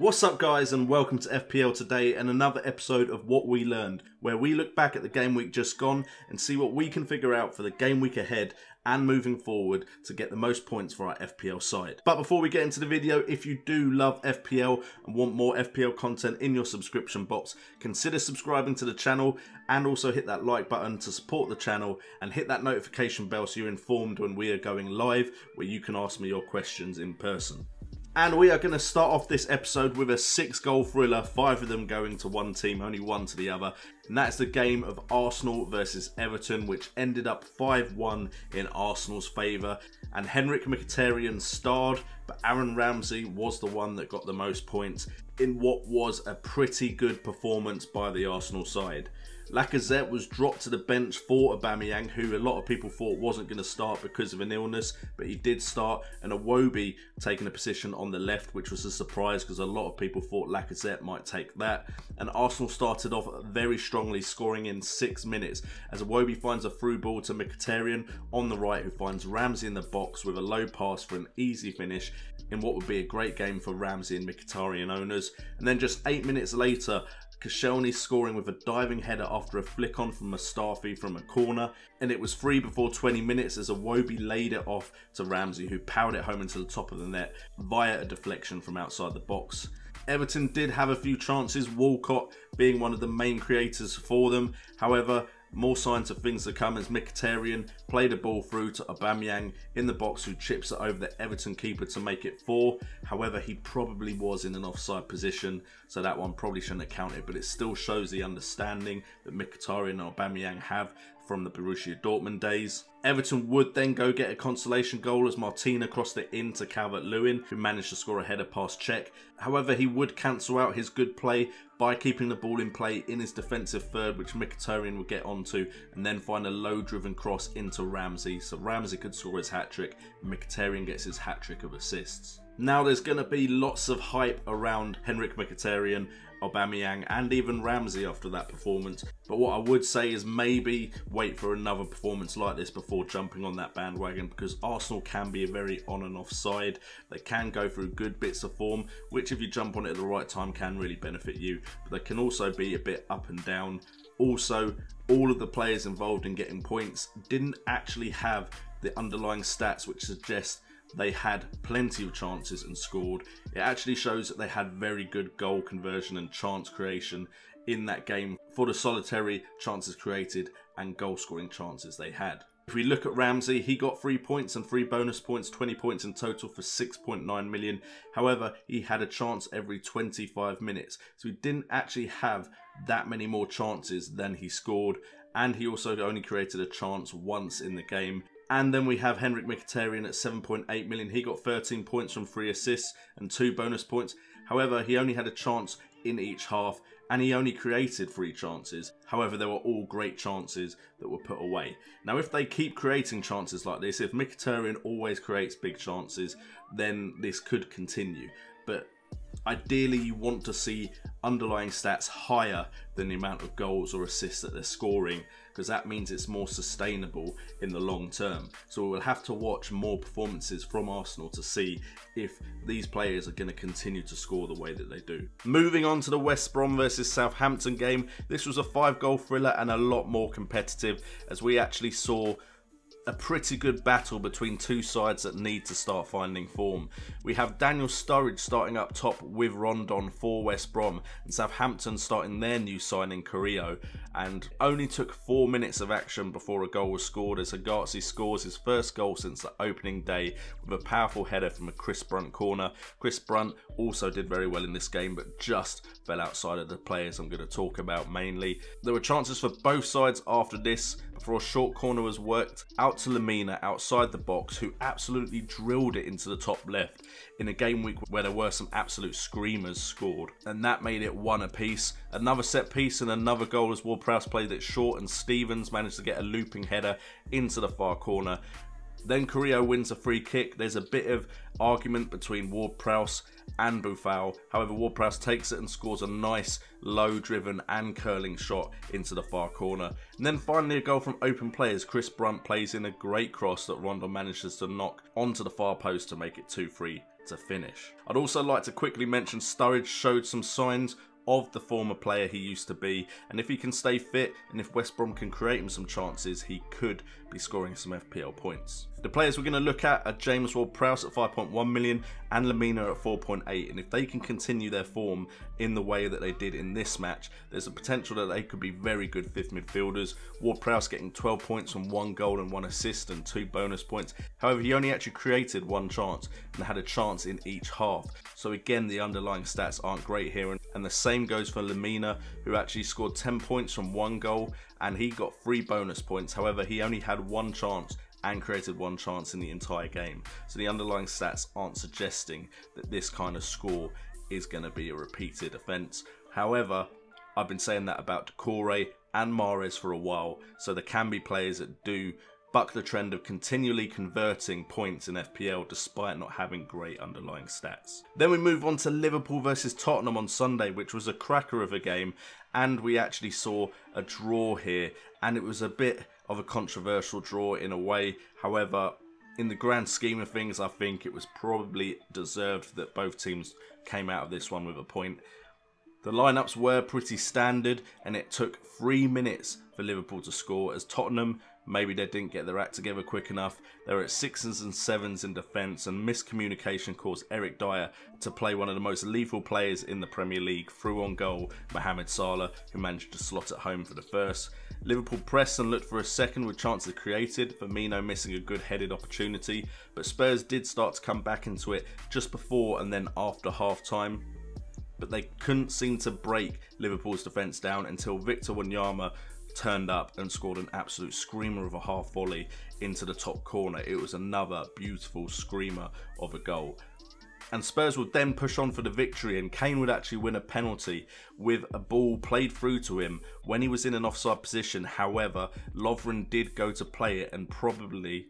What's up guys, and welcome to FPL today and another episode of What We Learned, where we look back at the game week just gone and see what we can figure out for the game week ahead and moving forward to get the most points for our FPL side. But before we get into the video, if you do love FPL and want more FPL content in your subscription box, consider subscribing to the channel and also hit that like button to support the channel and hit that notification bell so you're informed when we are going live, where you can ask me your questions in person. And we are going to start off this episode with a 6-goal thriller, 5 of them going to one team, only 1 to the other. And that's the game of Arsenal versus Everton, which ended up 5-1 in Arsenal's favour. And Henrik Mkhitaryan starred, but Aaron Ramsey was the one that got the most points in what was a pretty good performance by the Arsenal side. Lacazette was dropped to the bench for Aubameyang, who a lot of people thought wasn't going to start because of an illness, but he did start, and Iwobi taking a position on the left, which was a surprise because a lot of people thought Lacazette might take that. And Arsenal started off very strongly, scoring in 6 minutes as Iwobi finds a through ball to Mkhitaryan on the right, who finds Ramsey in the box with a low pass for an easy finish in what would be a great game for Ramsey and Mkhitaryan owners. And then just 8 minutes later, Koscielny scoring with a diving header after a flick on from Mustafi from a corner, and it was free before 20 minutes as Iwobi laid it off to Ramsey, who powered it home into the top of the net via a deflection from outside the box. Everton did have a few chances, Walcott being one of the main creators for them. However, more signs of things to come as Mkhitaryan played a ball through to Aubameyang in the box, who chips it over the Everton keeper to make it 4. However, he probably was in an offside position, so that one probably shouldn't have counted, but it still shows the understanding that Mkhitaryan and Aubameyang have from the Borussia Dortmund days. Everton would then go get a consolation goal as Martina crossed it in to Calvert-Lewin, who managed to score a header past Cech. However, he would cancel out his good play by keeping the ball in play in his defensive third, which Mkhitaryan would get onto, and then find a low-driven cross into Ramsey, so Ramsey could score his hat-trick, and Mkhitaryan gets his hat-trick of assists. Now there's going to be lots of hype around Henrik Mkhitaryan, Aubameyang and even Ramsey after that performance, but what I would say is maybe wait for another performance like this before jumping on that bandwagon, because Arsenal can be a very on and off side. They can go through good bits of form, which if you jump on it at the right time can really benefit you, but they can also be a bit up and down. Also, all of the players involved in getting points didn't actually have the underlying stats which suggest they had plenty of chances and scored. It actually shows that they had very good goal conversion and chance creation in that game for the solitary chances created and goal scoring chances they had. If we look at Ramsey, he got 3 points and 3 bonus points, 20 points in total for 6.9 million. However, he had a chance every 25 minutes, so he didn't actually have that many more chances than he scored, and he also only created a chance once in the game. And then we have Henrik Mkhitaryan at 7.8 million. He got 13 points from 3 assists and 2 bonus points. However, he only had a chance in each half and he only created 3 chances. However, they were all great chances that were put away. Now, if they keep creating chances like this, if Mkhitaryan always creates big chances, then this could continue. But ideally, you want to see underlying stats higher than the amount of goals or assists that they're scoring, because that means it's more sustainable in the long term. So we'll have to watch more performances from Arsenal to see if these players are going to continue to score the way that they do. Moving on to the West Brom versus Southampton game, this was a 5-goal thriller and a lot more competitive, as we actually saw a pretty good battle between two sides that need to start finding form. We have Daniel Sturridge starting up top with Rondon for West Brom, and Southampton starting their new signing Carrillo, and only took 4 minutes of action before a goal was scored as Hegazi scores his first goal since the opening day with a powerful header from a Chris Brunt corner. Chris Brunt also did very well in this game, but just fell outside of the players I'm going to talk about mainly. There were chances for both sides after this before a short corner was worked out to Lamina outside the box, who absolutely drilled it into the top left in a game week where there were some absolute screamers scored, and that made it 1 apiece. Another set piece and another goal as Ward-Prowse played it short and Stevens managed to get a looping header into the far corner. Then Carrillo wins a free kick. There's a bit of argument between Ward-Prowse and Boufal. However, Ward-Prowse takes it and scores a nice low-driven and curling shot into the far corner. And then finally a goal from open play as Chris Brunt plays in a great cross that Rondon manages to knock onto the far post to make it 2-3 to finish. I'd also like to quickly mention Sturridge showed some signs of the former player he used to be, and if he can stay fit and if West Brom can create him some chances, he could be scoring some FPL points. The players we're going to look at are James Ward-Prowse at 5.1 million and Lemina at 4.8, and if they can continue their form in the way that they did in this match, there's a potential that they could be very good fifth midfielders. Ward-Prowse getting 12 points from 1 goal and 1 assist and 2 bonus points. However, he only actually created 1 chance and had a chance in each half. So again, the underlying stats aren't great here, and the same goes for Lemina, who actually scored 10 points from 1 goal and he got 3 bonus points. However, he only had 1 chance and created 1 chance in the entire game. So the underlying stats aren't suggesting that this kind of score is going to be a repeated offence. However, I've been saying that about Decore and Mahrez for a while, so there can be players that do buck the trend of continually converting points in FPL despite not having great underlying stats. Then we move on to Liverpool versus Tottenham on Sunday, which was a cracker of a game, and we actually saw a draw here, and it was a bit of a controversial draw in a way. However, in the grand scheme of things, I think it was probably deserved that both teams came out of this one with a point. The lineups were pretty standard, and it took 3 minutes for Liverpool to score, as Tottenham, maybe they didn't get their act together quick enough. They were at 6s and 7s in defence, and miscommunication caused Eric Dyer to play one of the most lethal players in the Premier League through on goal, Mohamed Salah, who managed to slot it home for the first. Liverpool pressed and looked for a second with chances created, Firmino missing a good headed opportunity, but Spurs did start to come back into it just before and then after half time. But they couldn't seem to break Liverpool's defence down until Victor Wanyama turned up and scored an absolute screamer of a half volley into the top corner. It was another beautiful screamer of a goal. And Spurs would then push on for the victory, and Kane would actually win a penalty with a ball played through to him when he was in an offside position. However, Lovren did go to play it and probably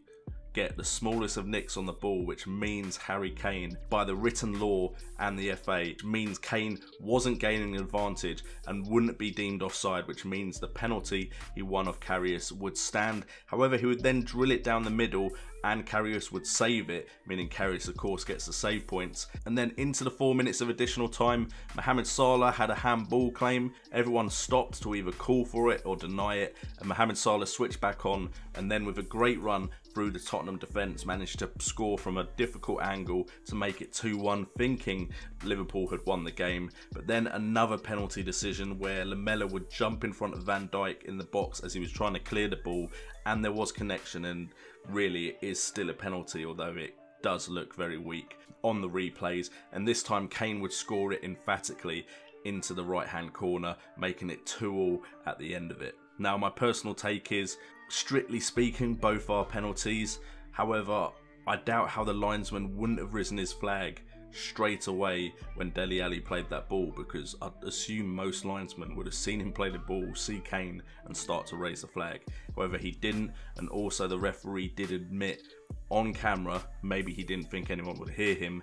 get the smallest of nicks on the ball, which means Harry Kane, by the written law and the FA, means Kane wasn't gaining an advantage and wouldn't be deemed offside, which means the penalty he won off Karius would stand. However, he would then drill it down the middle and Karius would save it, meaning Karius of course gets the save points. And then into the 4 minutes of additional time, Mohamed Salah had a handball claim. Everyone stopped to either call for it or deny it, and Mohamed Salah switched back on, and then with a great run through the Tottenham defence managed to score from a difficult angle to make it 2-1, thinking Liverpool had won the game. But then another penalty decision where Lamela would jump in front of Van Dijk in the box as he was trying to clear the ball, and there was connection, and really it is still a penalty, although it does look very weak on the replays. And this time Kane would score it emphatically into the right hand corner, making it 2-2 at the end of it. Now, my personal take is, strictly speaking, both are penalties. However, I doubt how the linesman wouldn't have risen his flag straight away when Dele Alli played that ball, because I'd assume most linesmen would have seen him play the ball, see Kane and start to raise the flag. However, he didn't, and also the referee did admit on camera, maybe he didn't think anyone would hear him,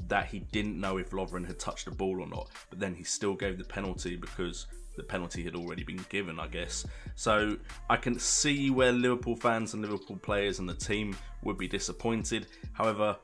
that he didn't know if Lovren had touched the ball or not, but then he still gave the penalty because the penalty had already been given, I guess. So I can see where Liverpool fans and Liverpool players and the team would be disappointed. However,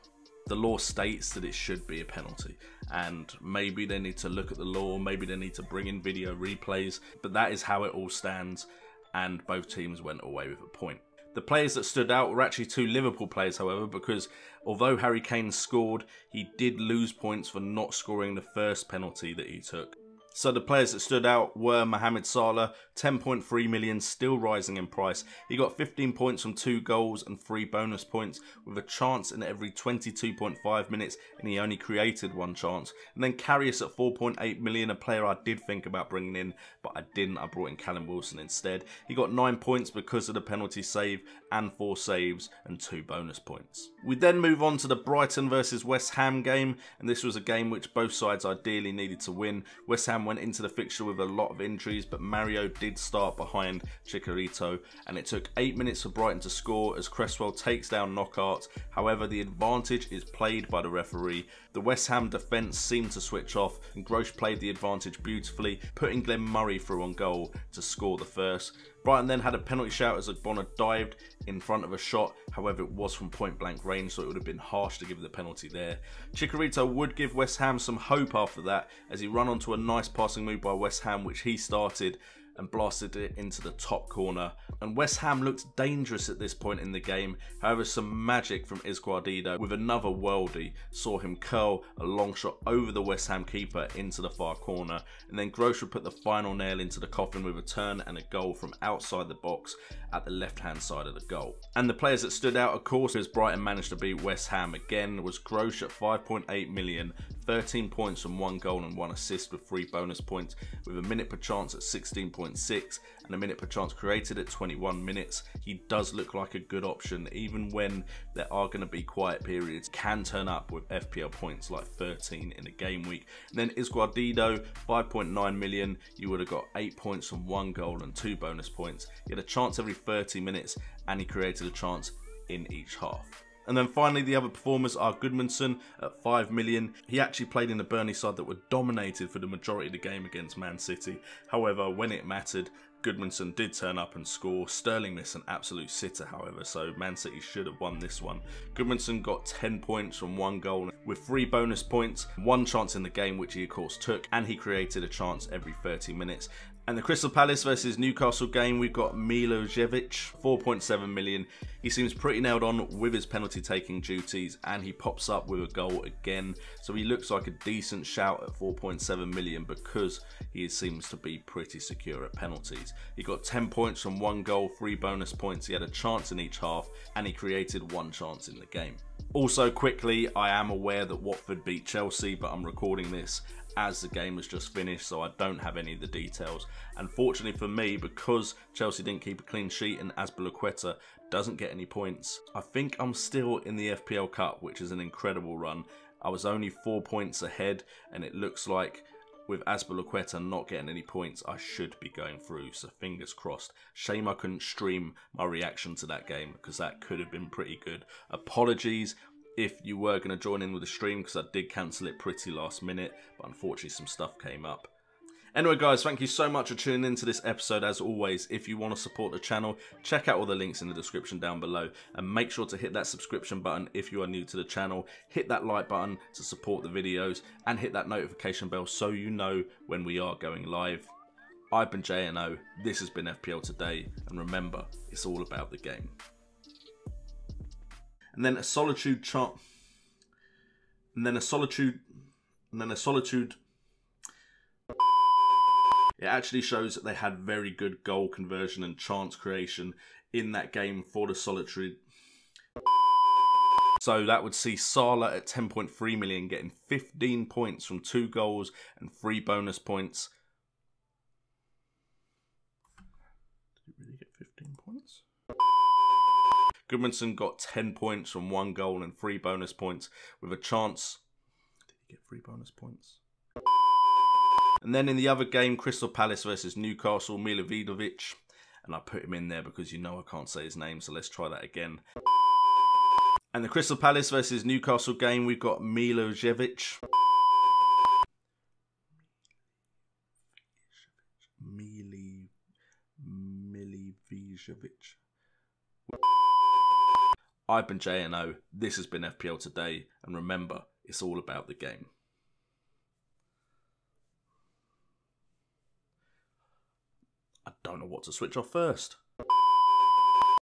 the law states that it should be a penalty, and maybe they need to look at the law, maybe they need to bring in video replays, but that is how it all stands, and both teams went away with a point. The players that stood out were actually 2 Liverpool players, however, because although Harry Kane scored, he did lose points for not scoring the first penalty that he took. So the players that stood out were Mohamed Salah, 10.3 million, still rising in price. He got 15 points from 2 goals and 3 bonus points, with a chance in every 22.5 minutes, and he only created 1 chance. And then Karius at 4.8 million, a player I did think about bringing in, but I didn't. I brought in Callum Wilson instead. He got 9 points because of the penalty save and 4 saves and 2 bonus points. We then move on to the Brighton versus West Ham game, and this was a game which both sides ideally needed to win. West Ham went into the fixture with a lot of injuries, but Mario did start behind Chicharito, and it took 8 minutes for Brighton to score as Cresswell takes down Knockaert. However, the advantage is played by the referee. The West Ham defence seemed to switch off, and Grosh played the advantage beautifully, putting Glenn Murray through on goal to score the first. Brighton then had a penalty shout as Ogbonna dived in front of a shot. However, it was from point blank range, so it would have been harsh to give the penalty there. Chicharito would give West Ham some hope after that as he ran onto a nice passing move by West Ham, which he started and blasted it into the top corner. And West Ham looked dangerous at this point in the game. However, some magic from Izquierdo with another worldie saw him curl a long shot over the West Ham keeper into the far corner. And then Grosh would put the final nail into the coffin with a turn and a goal from outside the box at the left-hand side of the goal. And the players that stood out, of course, as Brighton managed to beat West Ham again, was Grosh at 5.8 million, 13 points from 1 goal and 1 assist with 3 bonus points, with a minute per chance at 16.6 and a minute per chance created at 21 minutes. He does look like a good option, even when there are going to be quiet periods. Can turn up with FPL points like 13 in a game week. And then Izquierdo, 5.9 million. You would have got 8 points from 1 goal and 2 bonus points. He had a chance every 30 minutes and he created a chance in each half. And then finally, the other performers are Goodmanson at 5 million. He actually played in the Burnley side that were dominated for the majority of the game against Man City. However, when it mattered, Goodmanson did turn up and score. Sterling missed an absolute sitter, however, so Man City should have won this one. Goodmanson got 10 points from 1 goal with 3 bonus points, 1 chance in the game, which he of course took, and he created a chance every 30 minutes. And the Crystal Palace versus Newcastle game, we've got Milojevic, 4.7 million. He seems pretty nailed on with his penalty taking duties and he pops up with a goal again. So he looks like a decent shout at 4.7 million because he seems to be pretty secure at penalties. He got 10 points from 1 goal, 3 bonus points. He had a chance in each half and he created 1 chance in the game. Also quickly, I am aware that Watford beat Chelsea, but I'm recording this as the game has just finished, so I don't have any of the details. Unfortunately for me, because Chelsea didn't keep a clean sheet and Azpilicueta doesn't get any points, I think I'm still in the FPL Cup, which is an incredible run. I was only 4 points ahead, and it looks like with Azpilicueta not getting any points, I should be going through, so fingers crossed. Shame I couldn't stream my reaction to that game, because that could have been pretty good. Apologies if you were going to join in with the stream, because I did cancel it pretty last minute, but unfortunately some stuff came up. Anyway guys, thank you so much for tuning into this episode. As always, if you want to support the channel, check out all the links in the description down below, and make sure to hit that subscription button if you are new to the channel, hit that like button to support the videos, and hit that notification bell so you know when we are going live. I've been JNO, this has been FPL Today, and remember, it's all about the game. And then a solitude chart, and then a solitude. It actually shows that they had very good goal conversion and chance creation in that game for the solitary. So that would see Salah at 10.3 million getting 15 points from 2 goals and 3 bonus points. Did he really get 15 points? Goodmanson got 10 points from 1 goal and 3 bonus points with a chance. Did he get 3 bonus points? And then in the other game, Crystal Palace versus Newcastle, Milojevic. And I put him in there because you know I can't say his name, so let's try that again. And the Crystal Palace versus Newcastle game, we've got Milojevic. Milojevic. I've been JNO, this has been FPL Today, and remember, it's all about the game. I don't know what to switch off first.